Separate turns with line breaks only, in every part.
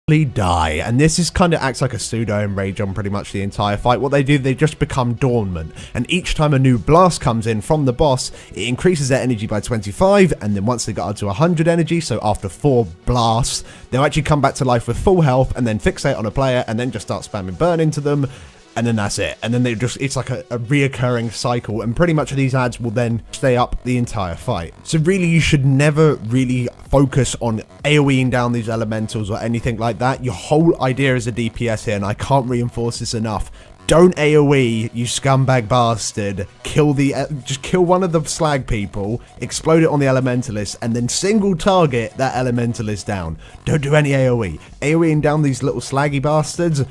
die, and this is kind of acts like a pseudo enrage on pretty much the entire fight. What they do, they just become dormant, and each time a new blast comes in from the boss, it increases their energy by 25, and then once they get up to 100 energy, so after 4 blasts, they'll actually come back to life with full health and then fixate on a player and then just start spamming burn into them. And then that's it. And then they just, it's like a reoccurring cycle. And pretty much these ads will then stay up the entire fight. So really, you should never really focus on AoEing down these elementals or anything like that. Your whole idea is a DPS here, and I can't reinforce this enough. Don't AoE, you scumbag bastard. Just kill one of the slag people, explode it on the elementalist, and then single target that elementalist down. Don't do any AoE. AoEing down these little slaggy bastards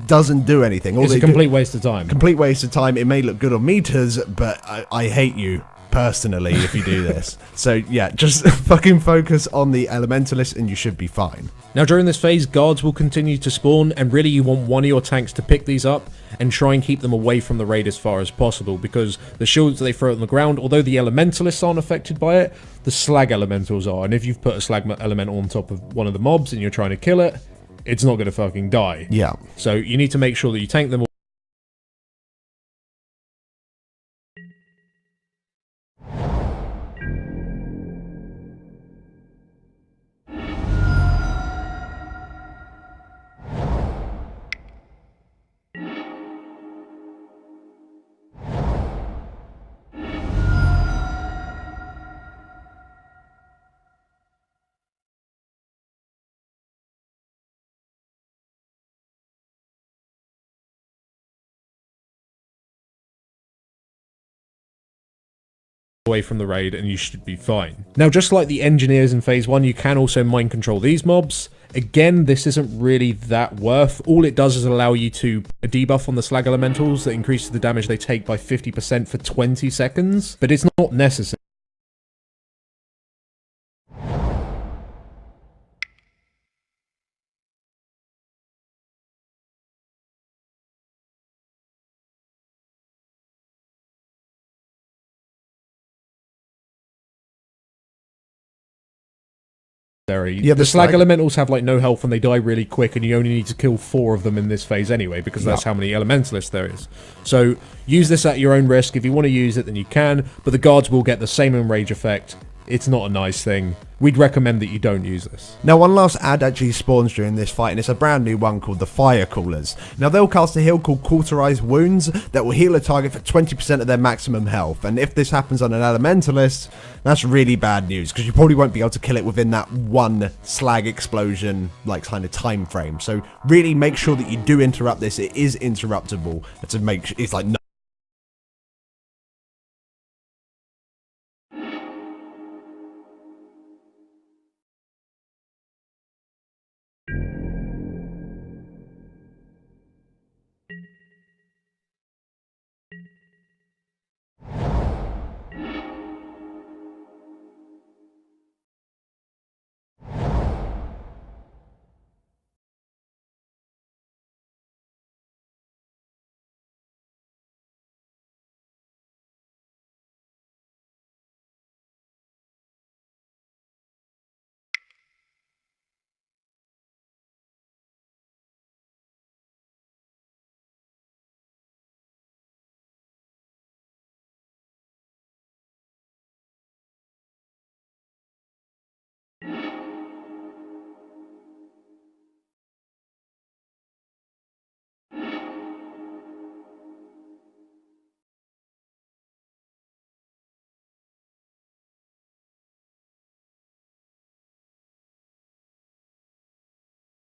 doesn't do anything.
It's a complete waste of time.
Complete waste of time. It may look good on meters, but I hate you personally if you do this. So yeah, just fucking focus on the elementalist and you should be fine.
Now during this phase, guards will continue to spawn, and really you want one of your tanks to pick these up and try and keep them away from the raid as far as possible, because the shields that they throw on the ground, although the elementalists aren't affected by it, the slag elementals are. And if you've put a slag elemental on top of one of the mobs and you're trying to kill it, it's not going to fucking die.
Yeah.
So you need to make sure that you tank them all. Away from the raid, and you should be fine. Now, just like the engineers in phase 1, you can also mind control these mobs. Again, this isn't really that worth. All it does is allow you to debuff on the slag elementals that increases the damage they take by 50% for 20 seconds, but it's not necessary. Yeah, the slag elementals have like no health and they die really quick, and you only need to kill 4 of them in this phase anyway, because that's how many elementalists there is. So use this at your own risk. If you want to use it, then you can, but the guards will get the same enrage effect. It's not a nice thing. We'd recommend that you don't use this.
Now, one last ad actually spawns during this fight, and it's a brand new one called the Fire Callers. Now, they'll cast a heal called Cauterized Wounds that will heal a target for 20% of their maximum health. And if this happens on an elementalist, that's really bad news, because you probably won't be able to kill it within that one slag explosion, like, kind of time frame. So really make sure that you do interrupt this. It is interruptible to make sure it's like no.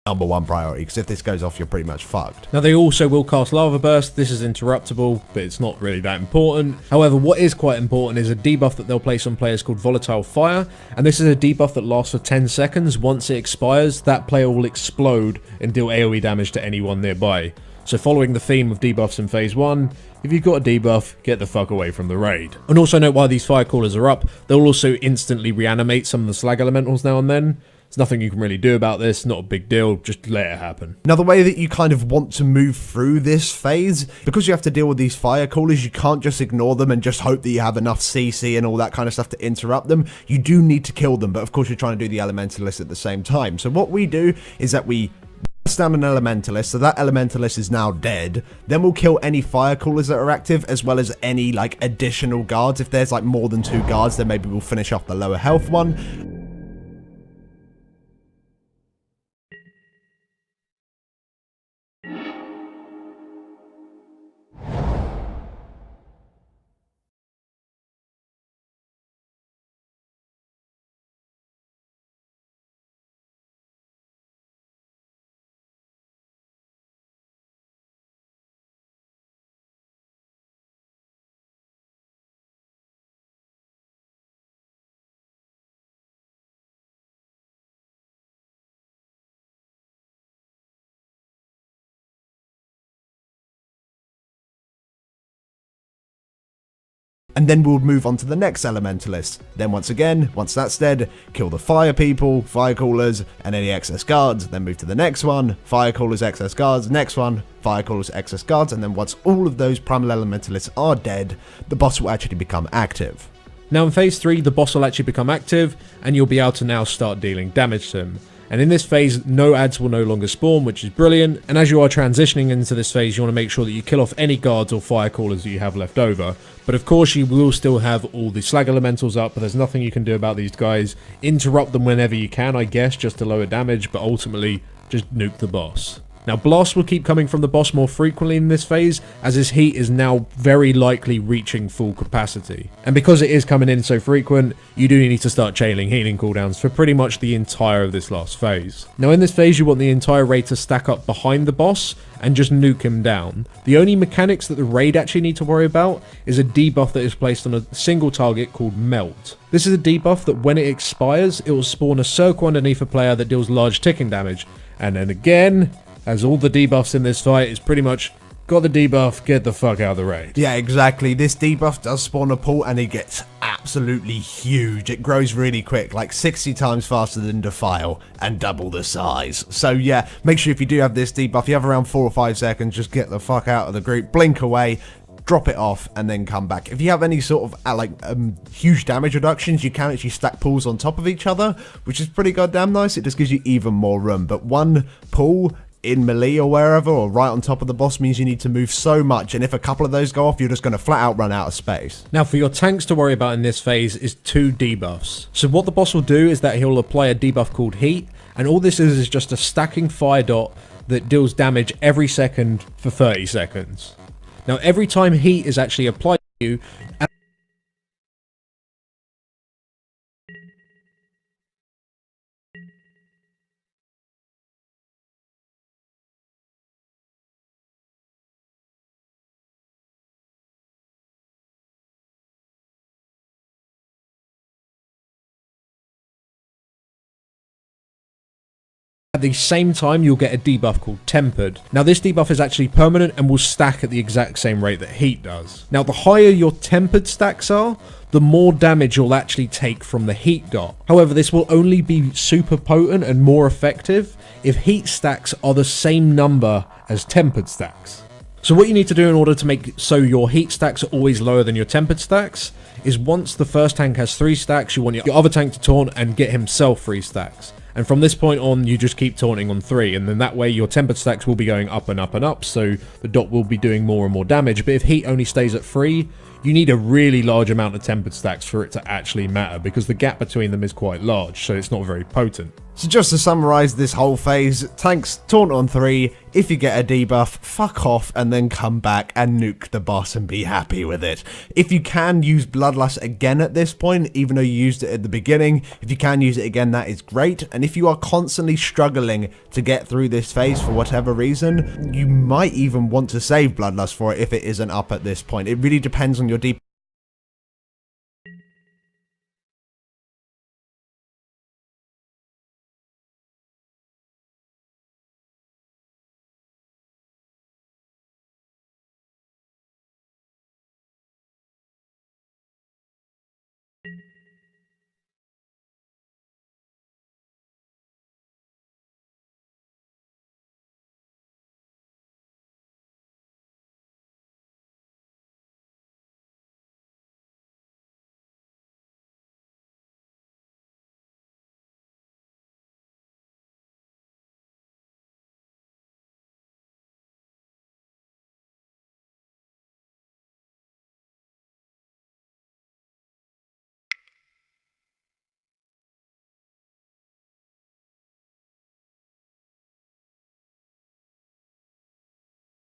#1 priority, because if this goes off, you're pretty much fucked.
Now, they also will cast Lava Burst. This is interruptible, but it's not really that important. However, what is quite important is a debuff that they'll place on players called Volatile Fire, and this is a debuff that lasts for 10 seconds. Once it expires, that player will explode and deal AoE damage to anyone nearby. So following the theme of debuffs in phase 1, if you've got a debuff, get the fuck away from the raid. And also note, while these fire callers are up, they'll also instantly reanimate some of the slag elementals now and then. There's nothing you can really do about this, not a big deal, just let it happen.
Now, the way that you kind of want to move through this phase, because you have to deal with these fire callers, you can't just ignore them and just hope that you have enough CC and all that kind of stuff to interrupt them. You do need to kill them, but of course you're trying to do the elementalist at the same time. So what we do is that we down an elementalist, so that elementalist is now dead. Then we'll kill any fire coolers that are active, as well as any like additional guards. If there's like more than 2 guards, then maybe we'll finish off the lower health one. And then we'll move on to the next elementalist. Then once again, once that's dead, kill the fire people, fire coolers, and any excess guards. Then move to the next one, fire coolers, excess guards, next one, fire coolers, excess guards, and then once all of those primal elementalists are dead, the boss will actually become active.
Now in phase 3, the boss will actually become active, and you'll be able to now start dealing damage to him. And in this phase, no ads will no longer spawn, which is brilliant. And as you are transitioning into this phase, you want to make sure that you kill off any guards or fire callers that you have left over. But of course, you will still have all the slag elementals up, but there's nothing you can do about these guys. Interrupt them whenever you can, I guess, just to lower damage, but ultimately, just nuke the boss. Now, blasts will keep coming from the boss more frequently in this phase, as his heat is now very likely reaching full capacity. And because it is coming in so frequent, you do need to start chaining healing cooldowns for pretty much the entire of this last phase. Now, in this phase, you want the entire raid to stack up behind the boss and just nuke him down. The only mechanics that the raid actually need to worry about is a debuff that is placed on a single target called Melt. This is a debuff that when it expires, it will spawn a circle underneath a player that deals large ticking damage. And then again, as all the debuffs in this fight, is pretty much got the debuff, get the fuck out of the raid.
Yeah, exactly. This debuff does spawn a pool and it gets absolutely huge. It grows really quick, like 60 times faster than Defile and double the size. So yeah, make sure if you do have this debuff, you have around 4 or 5 seconds, just get the fuck out of the group, blink away, drop it off, and then come back. If you have any sort of huge damage reductions, you can actually stack pools on top of each other, which is pretty goddamn nice. It just gives you even more room. But one pool in melee or wherever, or right on top of the boss, means you need to move so much, and if a couple of those go off, you're just going to flat out run out of space.
Now for your tanks to worry about in this phase is 2 debuffs. So what the boss will do is that he'll apply a debuff called Heat, and all this is just a stacking fire dot that deals damage every second for 30 seconds. Now every time Heat is actually applied to you, at the same time, you'll get a debuff called Tempered. Now, this debuff is actually permanent and will stack at the exact same rate that Heat does. Now, the higher your Tempered stacks are, the more damage you'll actually take from the Heat dot. However, this will only be super potent and more effective if Heat stacks are the same number as Tempered stacks. So what you need to do in order to make so your Heat stacks are always lower than your Tempered stacks is once the first tank has 3 stacks, you want your other tank to taunt and get himself 3 stacks. And from this point on, you just keep taunting on 3, and then that way your tempered stacks will be going up and up and up, so the dot will be doing more and more damage. But if Heat only stays at 3, you need a really large amount of tempered stacks for it to actually matter, because the gap between them is quite large, so it's not very potent.
So just to summarise this whole phase, tanks taunt on 3, if you get a debuff, fuck off and then come back and nuke the boss and be happy with it. If you can use Bloodlust again at this point, even though you used it at the beginning, if you can use it again, that is great. And if you are constantly struggling to get through this phase for whatever reason, you might even want to save Bloodlust for it if it isn't up at this point. It really depends on your DPS.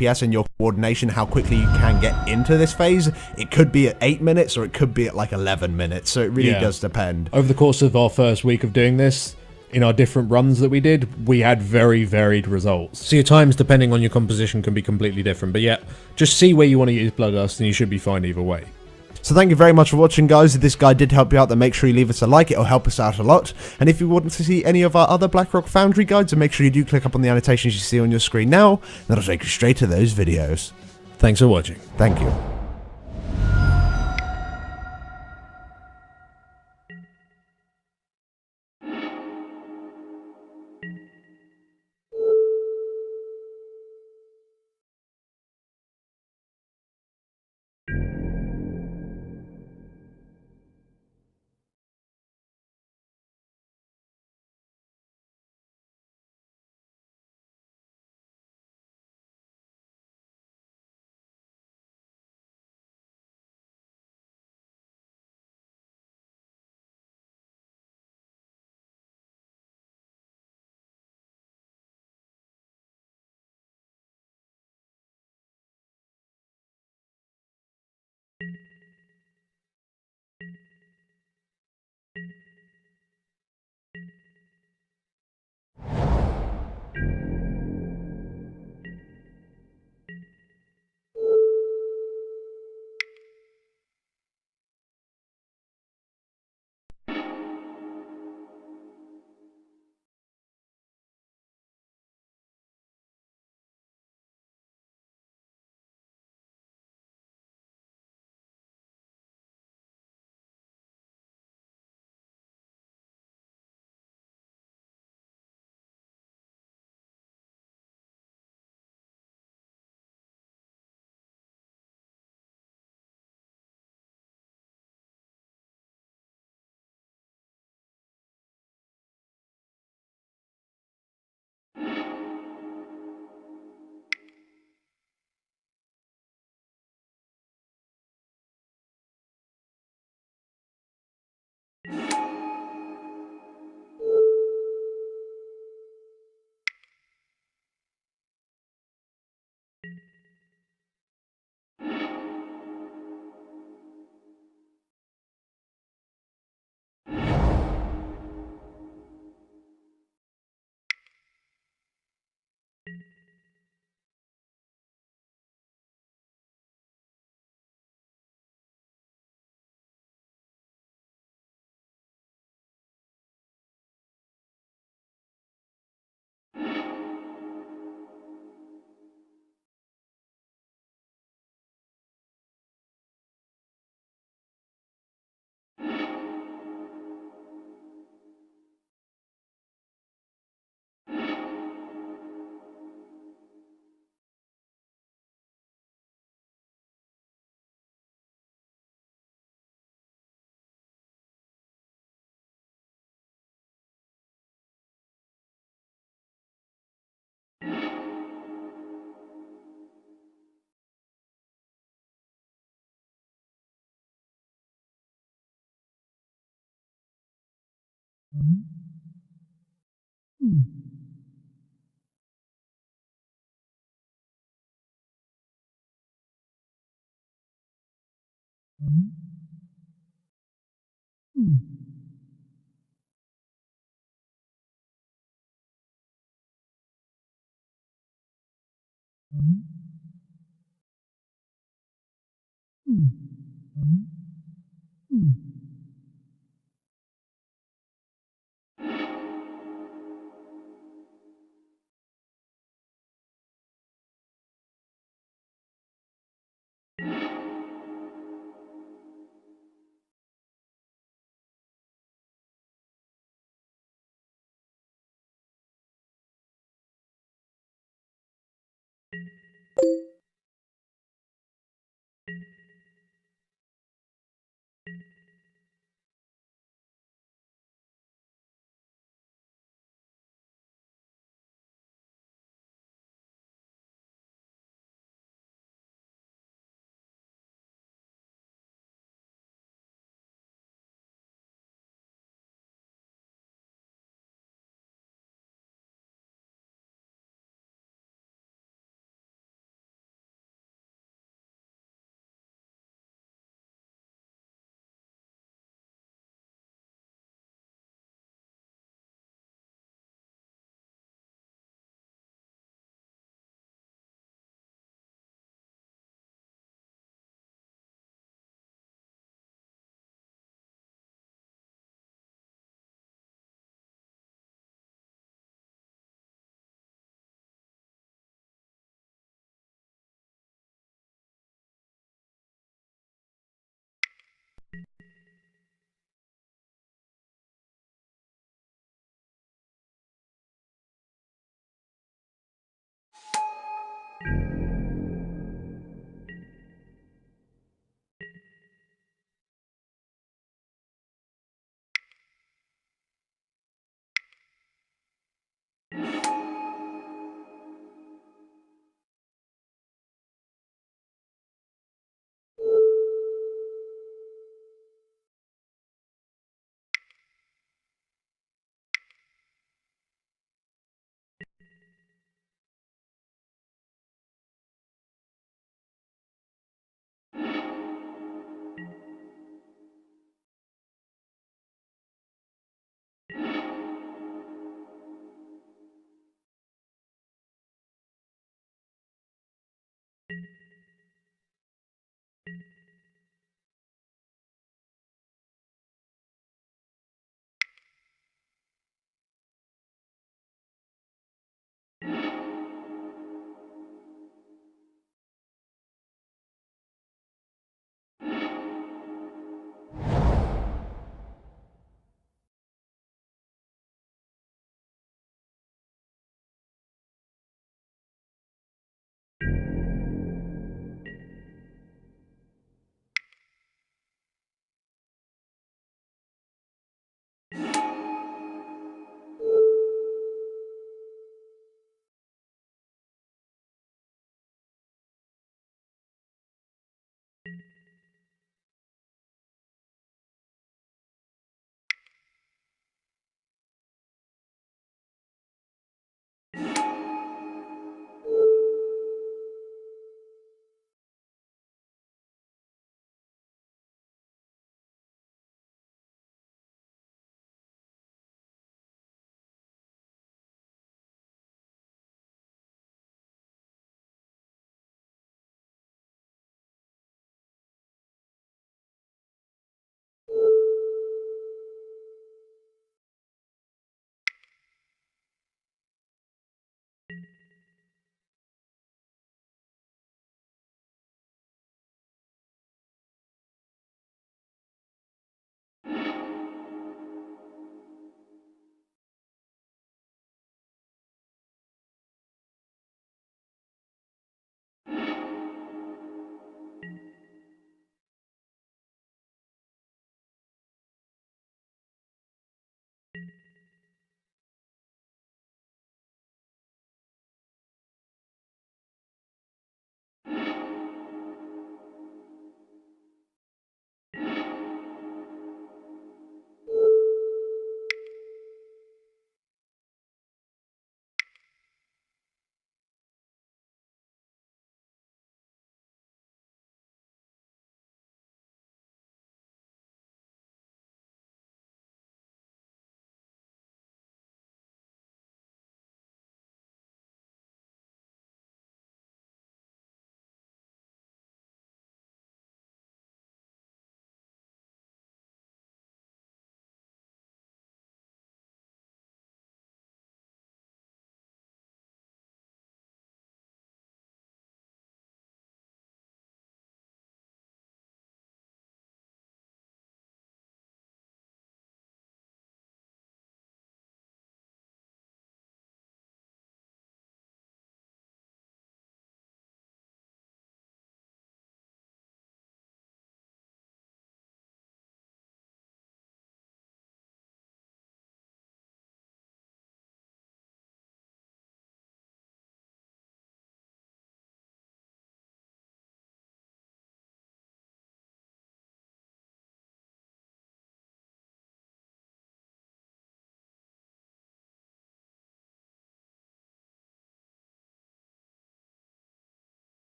FPS and your coordination, how quickly you can get into this phase. It could be at 8 minutes or it could be at like 11 minutes, so it really does depend.
Over the course of our first week of doing this, in our different runs that we did, we had very varied results. So your times, depending on your composition, can be completely different. But yeah, just see where you want to use Bloodlust and you should be fine either way.
So thank you very much for watching, guys. If this guide did help you out, then make sure you leave us a like. It'll help us out a lot. And if you want to see any of our other Blackrock Foundry guides, then make sure you do click up on the annotations you see on your screen now. That'll take you straight to those videos.
Thanks for watching.
Thank you.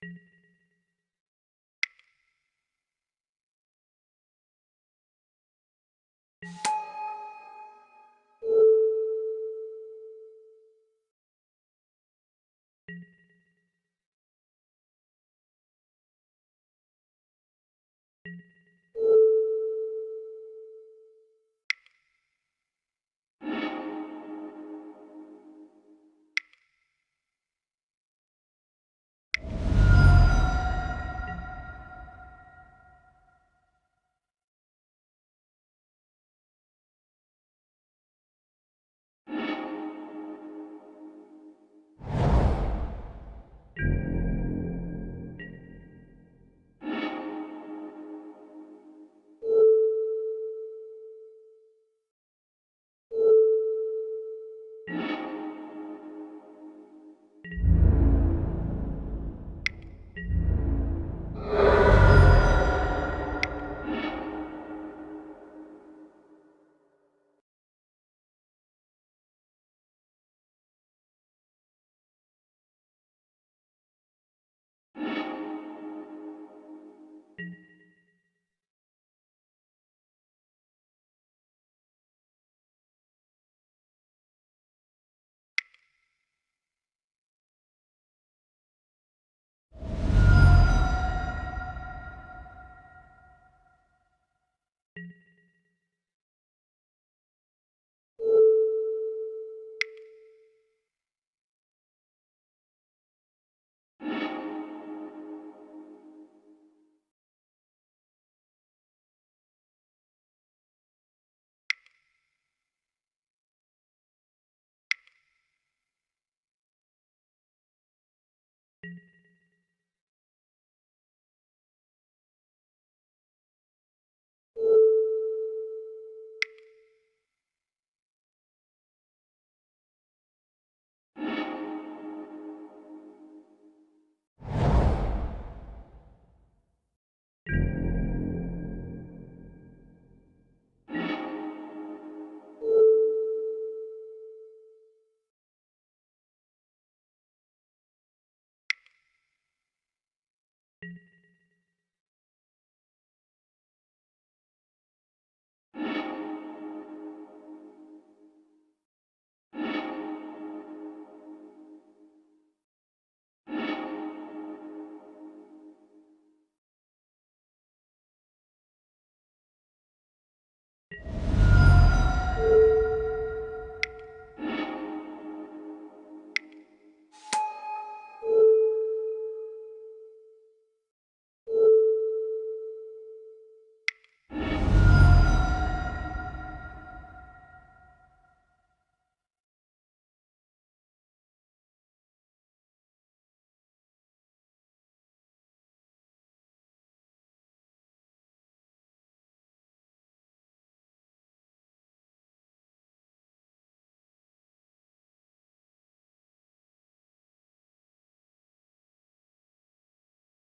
you